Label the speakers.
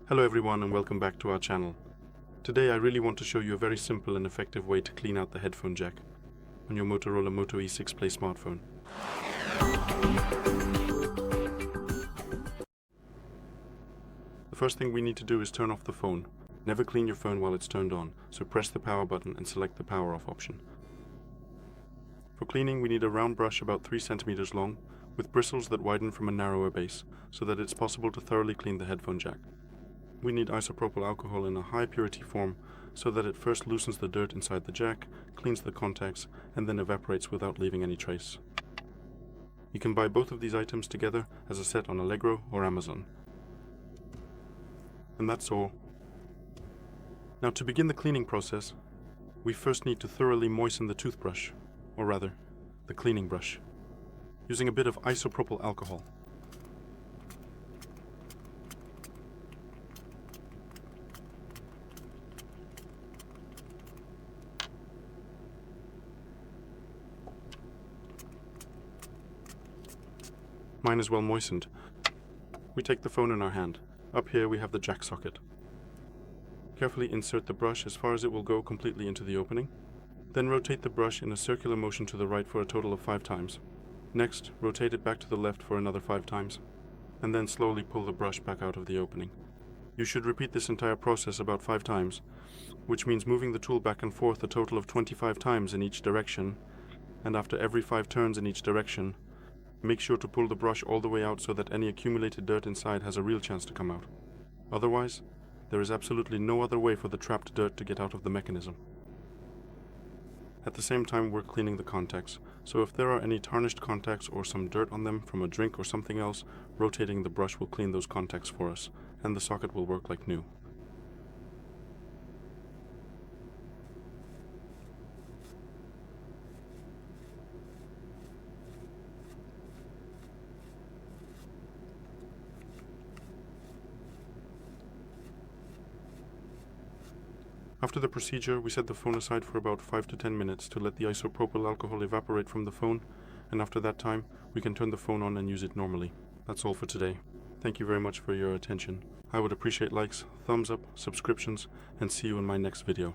Speaker 1: Hello everyone and welcome back to our channel. Today I really want to show you a very simple and effective way to clean out the headphone jack on your Motorola Moto E6 Play smartphone. The first thing we need to do is turn off the phone. Never clean your phone while it's turned on, so press the power button and select the power off option. For cleaning we need a round brush about 3 centimeters long with bristles that widen from a narrower base so that it's possible to thoroughly clean the headphone jack. We need isopropyl alcohol in a high purity form so that it first loosens the dirt inside the jack, cleans the contacts, and then evaporates without leaving any trace. You can buy both of these items together as a set on Allegro or Amazon. And that's all. Now to begin the cleaning process, we first need to thoroughly moisten the toothbrush, or rather, the cleaning brush, using a bit of isopropyl alcohol. Mine is well moistened. We take the phone in our hand. Up here we have the jack socket. Carefully insert the brush as far as it will go completely into the opening. Then rotate the brush in a circular motion to the right for a total of 5 times. Next, rotate it back to the left for another 5 times. And then slowly pull the brush back out of the opening. You should repeat this entire process about 5 times, which means moving the tool back and forth a total of 25 times in each direction. And after every 5 turns in each direction, make sure to pull the brush all the way out so that any accumulated dirt inside has a real chance to come out. Otherwise, there is absolutely no other way for the trapped dirt to get out of the mechanism. At the same time, we're cleaning the contacts, so if there are any tarnished contacts or some dirt on them from a drink or something else, rotating the brush will clean those contacts for us, and the socket will work like new. After the procedure, we set the phone aside for about 5 to 10 minutes to let the isopropyl alcohol evaporate from the phone, and after that time, we can turn the phone on and use it normally. That's all for today. Thank you very much for your attention. I would appreciate likes, thumbs up, subscriptions, and see you in my next video.